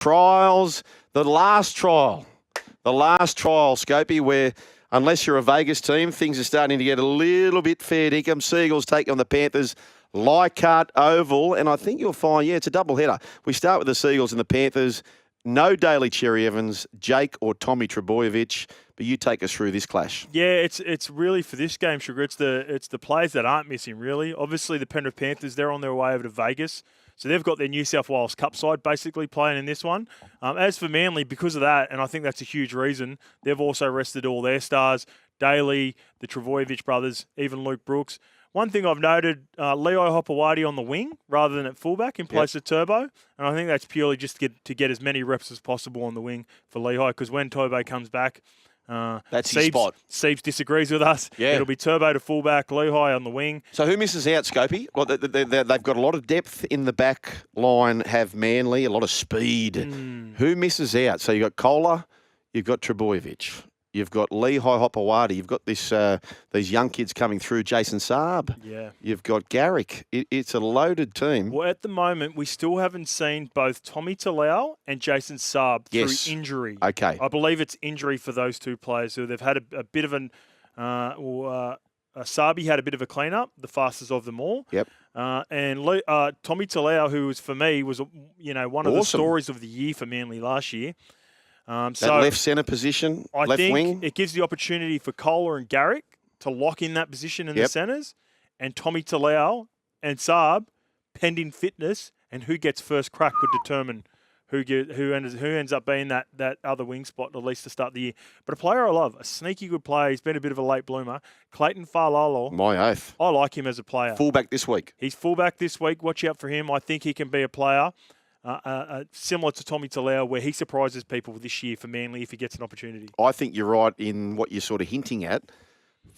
Trials, the last trial, Scopey, where unless you're a Vegas team, things are starting to get a little bit fair dinkum. Seagulls take on the Panthers, Leichhardt Oval, and I think you'll find, it's a double header. We start with the Seagulls and the Panthers. No Daly Cherry Evans, Jake or Tommy Trbojevic, but you take us through this clash. Yeah, it's really for this game, Sugar. It's the players that aren't missing, really. Obviously, the Penrith Panthers, they're on their way over to Vegas. So they've got their New South Wales Cup side basically playing in this one. As for Manly, because of that, and I think that's a huge reason, they've also rested all their stars, Daly, the Trbojevic brothers, even Luke Brooks. One thing I've noted, Leo Hopewadi on the wing rather than at fullback in place of Turbo. And I think that's purely just to get as many reps as possible on the wing for Lehigh, because when Turbo comes back, that's his spot. Siebes disagrees with us. Yeah. It'll be Turbo to fullback, Lehigh on the wing. So who misses out, Scopey? Well, they've got a lot of depth in the back line, have Manly, a lot of speed. Who misses out? So you've got Kohler, you've got Trbojevic. You've got Lehigh Hopewadi. You've got these young kids coming through, Jason Saab. Yeah. You've got Garrick. It's a loaded team. Well, at the moment, we still haven't seen both Tommy Talau and Jason Saab through injury. Okay. I believe it's injury for those two players. So they've had a bit of an Sabi had a bit of a clean-up, the fastest of them all. Yep. And Tommy Talau, who was, for me, was one of the stories of the year for Manly last year. That left centre position, left wing. I think it gives the opportunity for Kohler and Garrick to lock in that position in the centres, and Tommy Talau and Saab, pending fitness, and who gets first crack could determine who ends up being that other wing spot, at least to start the year. But a player I love, a sneaky good player. He's been a bit of a late bloomer. Clayton Falalo. My oath. I like him as a player. Fullback this week. He's fullback this week. Watch out for him. I think he can be a player similar to Tommy Talau, where he surprises people this year for Manly if he gets an opportunity. I think you're right in what you're sort of hinting at.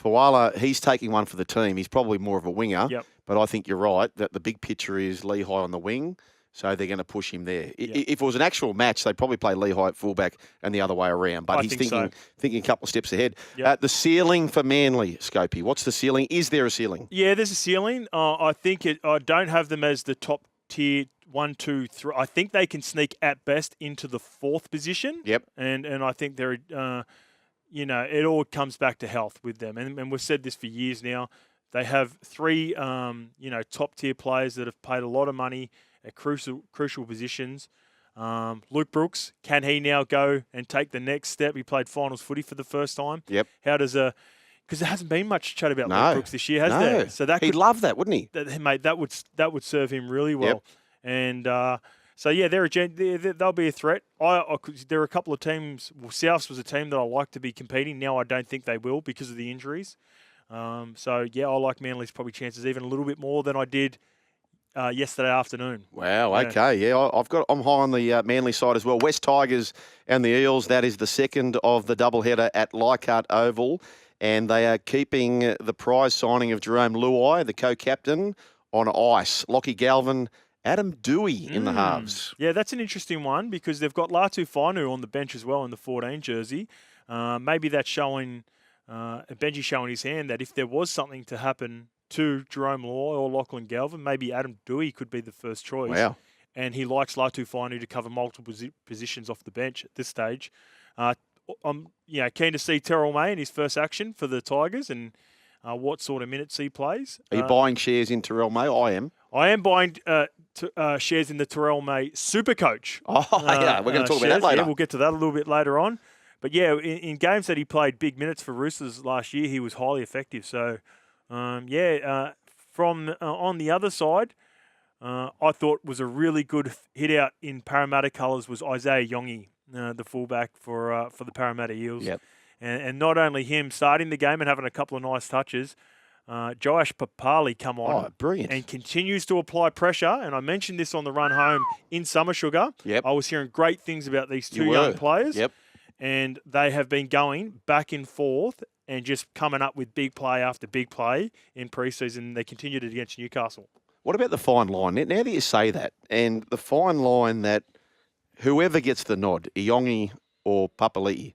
Fawala, he's taking one for the team. He's probably more of a winger. Yep. But I think you're right that the big picture is Lehigh on the wing, so they're going to push him there. Yep. If it was an actual match, they'd probably play Lehigh at fullback and the other way around. But he's thinking a couple of steps ahead. Yep. The ceiling for Manly, Scopey. What's the ceiling? Is there a ceiling? Yeah, there's a ceiling. I think I don't have them as the top tier 1, 2, 3. I think they can sneak at best into the 4th position. Yep. And I think they're, it all comes back to health with them. And we've said this for years now. They have 3, top tier players that have paid a lot of money at crucial positions. Luke Brooks, can he now go and take the next step? He played finals footy for the first time. Yep. How does because there hasn't been much chat about Luke Brooks this year, has there? So he'd love that, wouldn't he? Mate, that would serve him really well. Yep. And they'll be a threat. There are a couple of teams. Well, Souths was a team that I like to be competing. Now I don't think they will because of the injuries. I like Manly's probably chances even a little bit more than I did yesterday afternoon. Wow, okay. Yeah, I'm high on the Manly side as well. West Tigers and the Eels, that is the second of the doubleheader at Leichhardt Oval. And they are keeping the prize signing of Jerome Luai, the co-captain, on ice. Lockie Galvin, Adam Dewey in the halves. Yeah, that's an interesting one because they've got Latu Fainu on the bench as well in the 14 jersey. Maybe that's showing, Benji showing his hand that if there was something to happen to Jerome Luai or Lachlan Galvin, maybe Adam Dewey could be the first choice. Wow. And he likes Latu Fainu to cover multiple positions off the bench at this stage. I'm keen to see Terrell May in his first action for the Tigers and what sort of minutes he plays. Are you buying shares in Terrell May? I am. I am buying shares in the Terrell May Super Coach. We're going to talk about that later. Yeah, we'll get to that a little bit later on. But yeah, in games that he played big minutes for Roosters last year, he was highly effective. So, from on the other side, I thought was a really good hit out in Parramatta colours was Isaiah Yongi, the fullback for the Parramatta Eels. Yep. And not only him starting the game and having a couple of nice touches, Joash Papalii come on brilliant. and continues to apply pressure. And I mentioned this on the run home in Summer Sugar. Yep. I was hearing great things about these two young players. Yep. And they have been going back and forth and just coming up with big play after big play in preseason. They continued it against Newcastle. What about the fine line? Now that you say that, and the fine line that whoever gets the nod, Iongi or Papalii,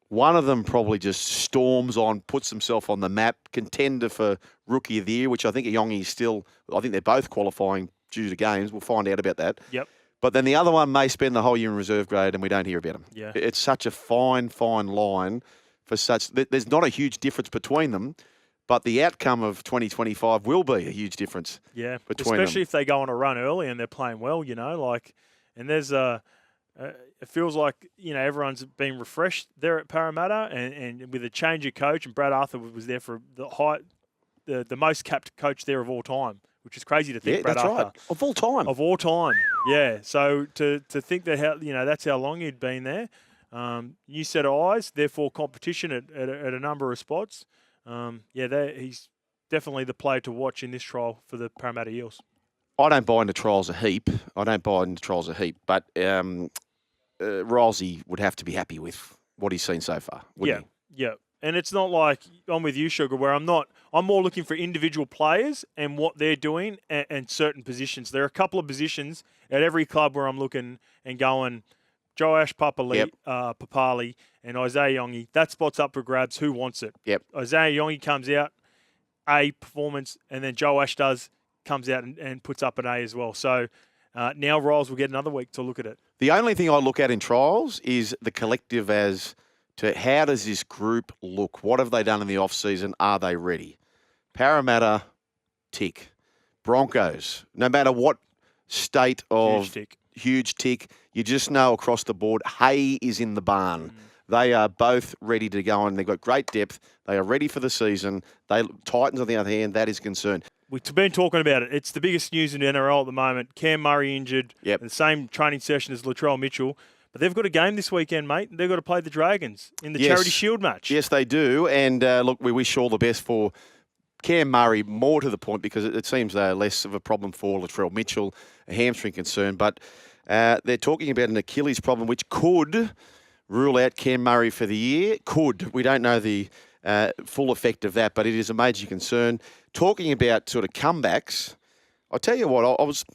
one of them probably just storms on, puts himself on the map, contender for Rookie of the Year, which I think Iongi is still, I think they're both qualifying due to games. We'll find out about that. Yep. But then the other one may spend the whole year in reserve grade and we don't hear about them. Yeah. It's such a fine, fine line for such. There's not a huge difference between them, but the outcome of 2025 will be a huge difference. Yeah, between especially them. if they go on a run early and they're playing well, and there's it feels like, everyone's been refreshed there at Parramatta and with a change of coach, and Brad Arthur was there for the most capped coach there of all time, which is crazy to think. Yeah, Brad that's Arthur. right. Of all time. Of all time, yeah. So to think that that's how long he'd been there. New set of eyes, therefore competition at a number of spots. He's definitely the player to watch in this trial for the Parramatta Eels. I don't buy into trials a heap. But Rolsey would have to be happy with what he's seen so far, wouldn't he? Yeah. And it's not like I'm with you, Sugar, where I'm more looking for individual players and what they're doing and certain positions. There are a couple of positions at every club where I'm looking and going, Joash, Papalii, and Isaiah Yongi. That spot's up for grabs. Who wants it? Yep. Isaiah Yongi comes out, A, performance, and then Joash comes out and puts up an A as well. So now Riles will get another week to look at it. The only thing I look at in trials is the collective as to how does this group look? What have they done in the off-season? Are they ready? Parramatta, tick. Broncos, no matter what state of huge tick, you just know across the board, hay is in the barn. They are both ready to go, and they've got great depth. They are ready for the season. Titans, on the other hand, that is concerned. We've been talking about it. It's the biggest news in the NRL at the moment. Cam Murray injured. Yep. The same training session as Latrell Mitchell. But they've got a game this weekend, mate. They've got to play the Dragons in the Charity Shield match. Yes, they do. And look, we wish all the best for Cam Murray, more to the point, because it seems less of a problem for Latrell Mitchell, a hamstring concern. But they're talking about an Achilles problem, which could rule out Cam Murray for the year. Could. We don't know the full effect of that, but it is a major concern. Talking about sort of comebacks, I'll tell you what,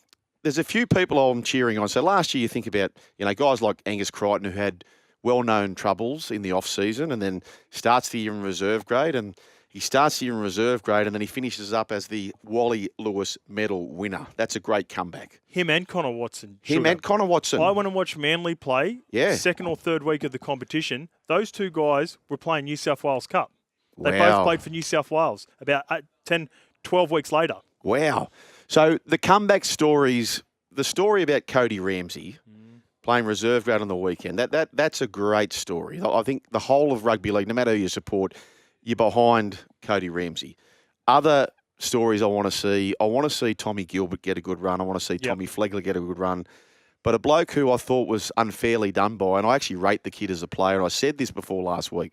there's a few people I'm cheering on. So last year you think about, guys like Angus Crichton, who had well-known troubles in the off-season and then starts the year in reserve grade, and he starts the year in reserve grade and then he finishes up as the Wally Lewis medal winner. That's a great comeback. Him and Connor Watson. I went and watched Manly play second or third week of the competition. Those two guys were playing New South Wales Cup. They both played for New South Wales about 10, 12 weeks later. Wow. So the comeback stories, the story about Cody Ramsey playing reserve grade on the weekend, that's a great story. I think the whole of rugby league, no matter who you support, you're behind Cody Ramsey. Other stories I want to see Tommy Gilbert get a good run. I want to see Tommy Flegler get a good run. But a bloke who I thought was unfairly done by, and I actually rate the kid as a player, and I said this before last week,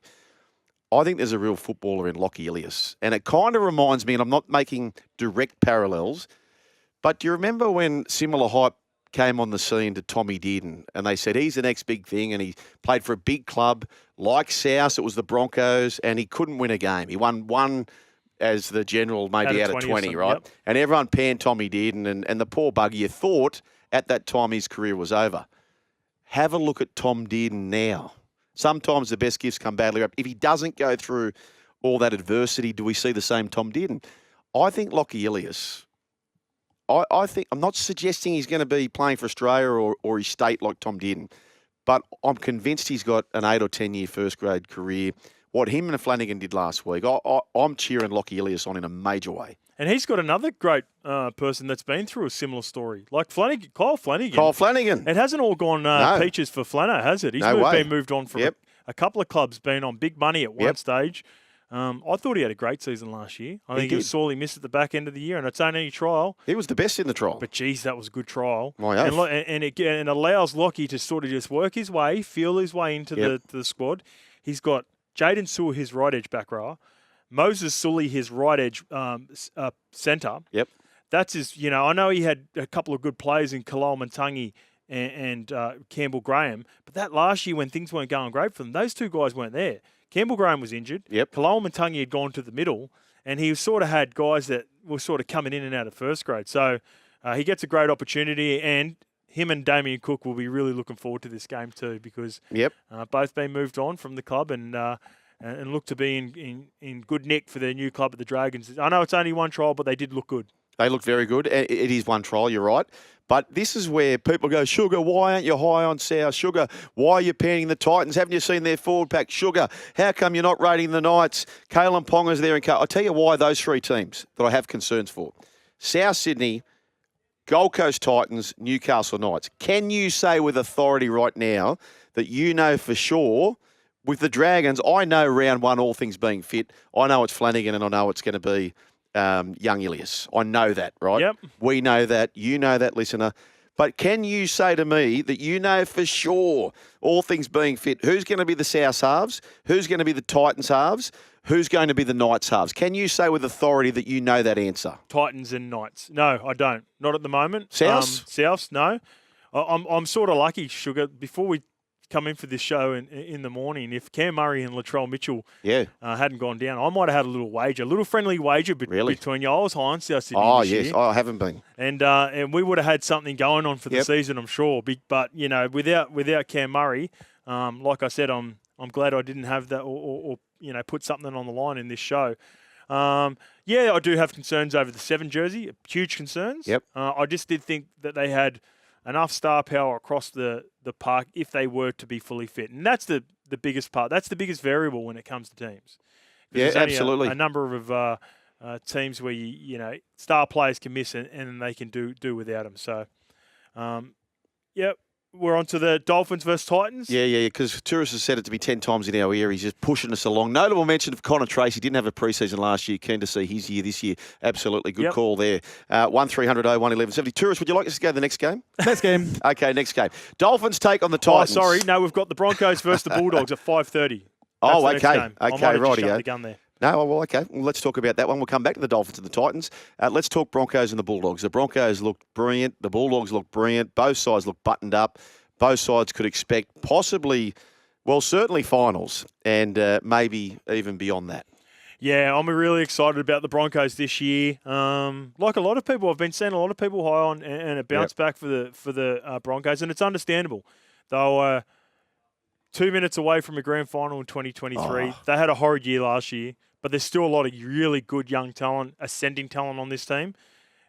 I think there's a real footballer in Lachlan Ilias. And it kind of reminds me, and I'm not making direct parallels, but do you remember when similar hype came on the scene to Tommy Dearden, and they said he's the next big thing, and he played for a big club like South, it was the Broncos, and he couldn't win a game. He won one as the general, maybe out of 20, right? Yep. And everyone panned Tommy Dearden, and the poor bugger, you thought at that time his career was over. Have a look at Tom Dearden now. Sometimes the best gifts come badly wrapped. If he doesn't go through all that adversity, do we see the same Tom Dearden? I think Lachlan Ilias, I think, I'm not suggesting he's going to be playing for Australia or his state like Tom Dearden, but I'm convinced he's got an 8 or 10 year first grade career. What him and Flanagan did last week, I'm cheering Lachlan Ilias on in a major way. And he's got another great person that's been through a similar story, like Kyle Flanagan. Kyle Flanagan. It hasn't all gone peaches for Flano, has it? He's been moved on from a couple of clubs, been on big money at one stage. I thought he had a great season last year. I think he was sorely missed at the back end of the year, and it's only a trial. He was the best in the trial. But, geez, that was a good trial. And it allows Lockie to sort of just work his way, feel his way into the squad. He's got Jaden Sewer, his right edge back rower. Moses Sully, his right edge centre. Yep. That's his, I know he had a couple of good players in Kalal Mantangi and Campbell Graham, but that last year when things weren't going great for them, those two guys weren't there. Campbell Graham was injured. Yep. Kalal Mantangi had gone to the middle, and he sort of had guys that were sort of coming in and out of first grade. So he gets a great opportunity, and him and Damien Cook will be really looking forward to this game too, because both been moved on from the club and look to be in good nick for their new club at the Dragons. I know it's only one trial, but they did look good. They look very good. It is one trial, you're right. But this is where people go, Sugar, why aren't you high on South? Sugar, why are you panning the Titans? Haven't you seen their forward pack? Sugar, how come you're not rating the Knights? Kalen Ponga's there. I'll tell you why those three teams that I have concerns for. South Sydney, Gold Coast Titans, Newcastle Knights. Can you say with authority right now that you know for sure with the Dragons, I know round one, all things being fit, I know it's Flanagan and I know it's going to be young Ilias. I know that, right? Yep. We know that. You know that, listener. But can you say to me that you know for sure, all things being fit, who's going to be the South halves? Who's going to be the Titans halves? Who's going to be the Knights halves? Can you say with authority that you know that answer? Titans and Knights. No, I don't. Not at the moment. Souths? Souths, no. I'm sort of lucky, Sugar. Before we come in for this show in the morning, if Cam Murray and Latrell Mitchell hadn't gone down, I might have had a little wager, a little friendly wager between you. I was high on South Sydney this year. I haven't been. And we would have had something going on for the season, I'm sure. But you know, without Cam Murray, like I said, I'm glad I didn't have that or put something on the line in this show. I do have concerns over the 7 jersey, huge concerns. Yep. I just did think that they had enough star power across the park if they were to be fully fit. And that's the biggest part. That's the biggest variable when it comes to teams. Yeah, absolutely. A number of teams where star players can miss and they can do without them. So, we're on to the Dolphins versus Titans. Yeah, because Tourist has said it to me 10 times in our ear. He's just pushing us along. Notable mention of Connor Tracy. Didn't have a preseason last year. Keen to see his year this year. Absolutely good call there. 1300 01 1170. Tourist, would you like us to go to the next game? Next game. Okay, next game. Dolphins take on the Titans. Oh, sorry. No, we've got the Broncos versus the Bulldogs at 5:30. Oh, okay. Okay, righty-o. rightio. The gun there. No, well, okay. Well, let's talk about that one. We'll come back to the Dolphins and the Titans. Let's talk Broncos and the Bulldogs. The Broncos looked brilliant. The Bulldogs looked brilliant. Both sides looked buttoned up. Both sides could expect possibly, certainly finals and maybe even beyond that. Yeah, I'm really excited about the Broncos this year. Like a lot of people, I've been seeing a lot of people high on and a bounce back for the Broncos, and it's understandable. They were 2 minutes away from a grand final in 2023. They had a horrid year last year, but there's still a lot of really good young talent, ascending talent on this team.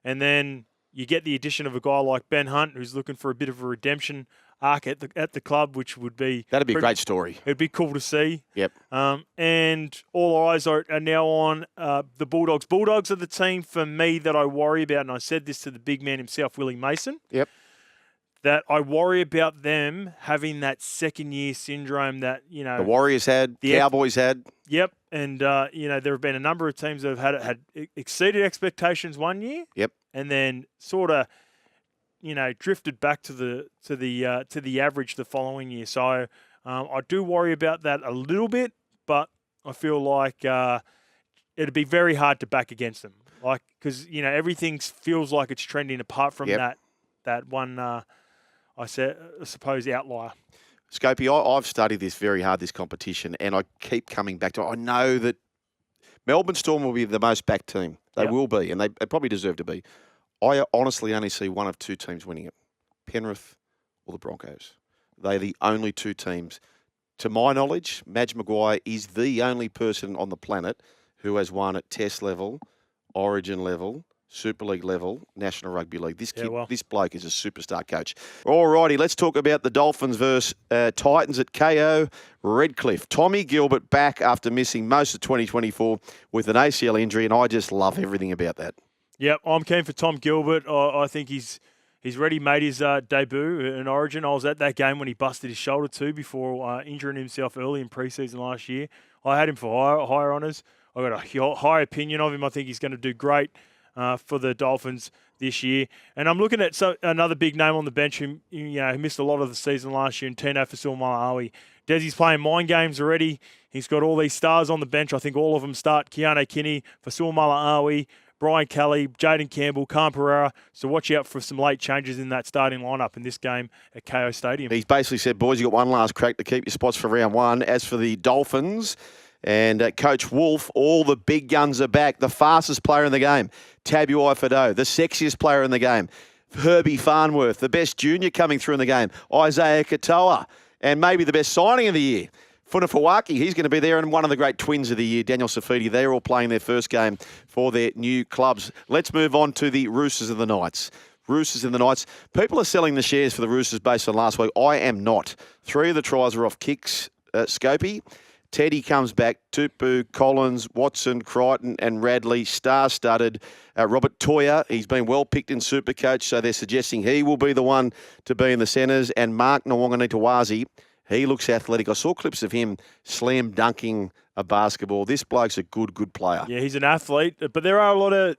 And then you get the addition of a guy like Ben Hunt, who's looking for a bit of a redemption arc at the club, which would be... That'd be a great story. It'd be cool to see. Yep. And all eyes are now on the Bulldogs. Bulldogs are the team for me that I worry about, and I said this to the big man himself, Willie Mason. Yep. That I worry about them having that second-year syndrome that, the Warriors had, the Cowboys had. Yep. And, there have been a number of teams that have had exceeded expectations one year. Yep. And then sort of, drifted back to the average the following year. So I do worry about that a little bit, but I feel like it'd be very hard to back against them. Like, because, everything feels like it's trending apart from that one, I suppose, outlier. Scopey, I've studied this very hard, this competition, and I keep coming back to it. I know that Melbourne Storm will be the most backed team. They will be, and they probably deserve to be. I honestly only see one of two teams winning it, Penrith or the Broncos. They're the only two teams. To my knowledge, Madge Maguire is the only person on the planet who has won at Test level, Origin level, Super League level, National Rugby League. This kid, this bloke is a superstar coach. All righty, let's talk about the Dolphins versus Titans at KO Redcliffe. Tommy Gilbert back after missing most of 2024 with an ACL injury, and I just love everything about that. Yep, I'm keen for Tom Gilbert. I think he's already made his debut in Origin. I was at that game when he busted his shoulder too before injuring himself early in preseason last year. I had him for higher honours. I got a high opinion of him. I think he's going to do great for the Dolphins this year. And I'm looking at another big name on the bench who missed a lot of the season last year, and Tino Fasuamaleaui. Desi's playing mind games already. He's got all these stars on the bench. I think all of them start. Keanu Kinney, Fasuamaleaui, Brian Kelly, Jaden Campbell, Khan Pereira. So watch out for some late changes in that starting lineup in this game at KO Stadium. He's basically said, boys, you got one last crack to keep your spots for round one. As for the Dolphins and Coach Wolf, all the big guns are back. The fastest player in the game, Tabuai Fidow, the sexiest player in the game, Herbie Farnworth, the best junior coming through in the game, Isaiah Katoa, and maybe the best signing of the year, Funafawaki, he's going to be there, and one of the great twins of the year, Daniel Safidi. They're all playing their first game for their new clubs. Let's move on to the Roosters and the Knights. Roosters and the Knights. People are selling the shares for the Roosters based on last week. I am not. 3 of the tries were off kicks, Scopey. Teddy comes back, Tupu, Collins, Watson, Crichton and Radley, star-studded. Robert Toyer, he's been well picked in Supercoach, so they're suggesting he will be the one to be in the centres. And Mark Nwanganitawazi, he looks athletic. I saw clips of him slam dunking a basketball. This bloke's a good player. Yeah, he's an athlete, but there are a lot of...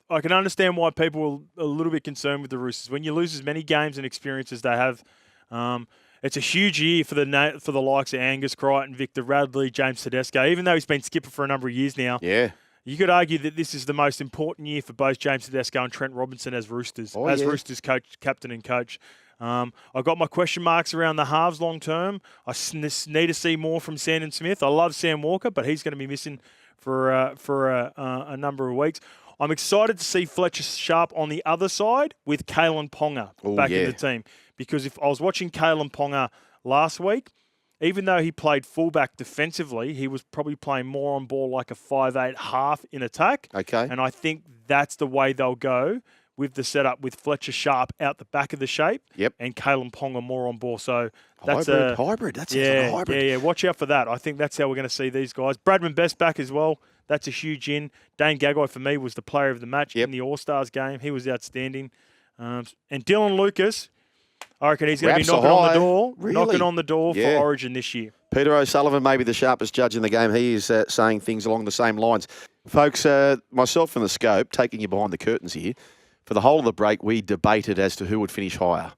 I can understand why people are a little bit concerned with the Roosters. When you lose as many games and experience as they have, it's a huge year for the likes of Angus Crichton, Victor Radley, James Tedesco. Even though he's been skipper for a number of years now, you could argue that this is the most important year for both James Tedesco and Trent Robinson as Roosters, Roosters coach, captain and coach. I've got my question marks around the halves long term. I need to see more from Sandon Smith. I love Sam Walker, but he's going to be missing for a number of weeks. I'm excited to see Fletcher Sharp on the other side with Kalen Ponga back in the team. Because if I was watching Kalen Ponga last week, even though he played fullback defensively, he was probably playing more on ball like a 5'8" half in attack. Okay. And I think that's the way they'll go with the setup with Fletcher Sharp out the back of the shape and Kalen Ponga more on ball. So that's hybrid. That's a hybrid. Yeah. Watch out for that. I think that's how we're going to see these guys. Bradman Best back as well. That's a huge in. Dane Gagai, for me, was the player of the match in the All-Stars game. He was outstanding. And Dylan Lucas, I reckon he's going to be knocking on the door for Origin this year. Peter O'Sullivan may be the sharpest judge in the game. He is saying things along the same lines. Folks, myself and the Scope, taking you behind the curtains here, for the whole of the break, we debated as to who would finish higher.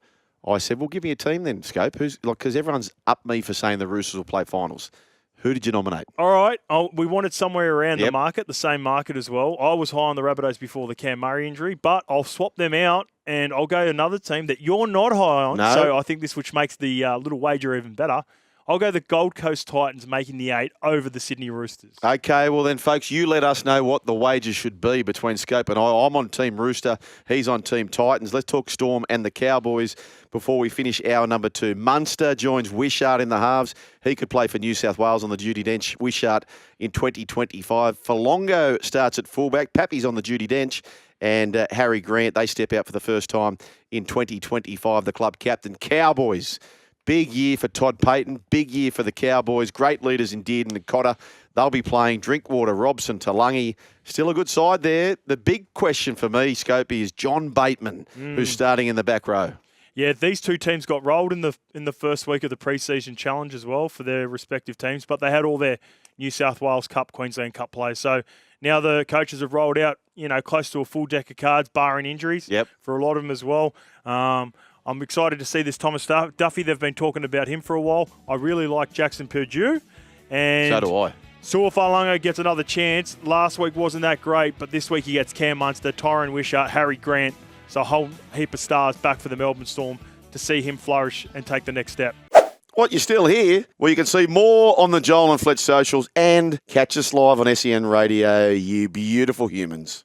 I said, well, give me a team then, Scope. Because everyone's up me for saying the Roosters will play finals. Who did you nominate? All right. We wanted somewhere around the market, the same market as well. I was high on the Rabbitohs before the Cam Murray injury, but I'll swap them out and I'll go another team that you're not high on. No. So I think this, which makes the little wager even better, I'll go the Gold Coast Titans making the 8 over the Sydney Roosters. Okay, well then, folks, you let us know what the wagers should be between Scope and I. I'm on Team Rooster. He's on Team Titans. Let's talk Storm and the Cowboys before we finish hour number 2. Munster joins Wishart in the halves. He could play for New South Wales on the duty bench. Wishart in 2025. Falongo starts at fullback. Pappy's on the duty bench. And Harry Grant, they step out for the first time in 2025, the club captain. Cowboys. Big year for Todd Payton. Big year for the Cowboys. Great leaders in Dearden and Cotter. They'll be playing Drinkwater, Robson, Talangi. Still a good side there. The big question for me, Scopey, is John Bateman, who's starting in the back row. Yeah, these two teams got rolled in the first week of the preseason challenge as well for their respective teams, but they had all their New South Wales Cup, Queensland Cup players. So now the coaches have rolled out, close to a full deck of cards, barring injuries for a lot of them as well. I'm excited to see this Thomas Duffy. They've been talking about him for a while. I really like Jackson Purdue. And so do I. Su'Afalanga gets another chance. Last week wasn't that great, but this week he gets Cam Munster, Tyron Wishart, Harry Grant. So a whole heap of stars back for the Melbourne Storm to see him flourish and take the next step. What, you're still here? Well, you can see more on the Joel and Fletch socials and catch us live on SEN Radio, you beautiful humans.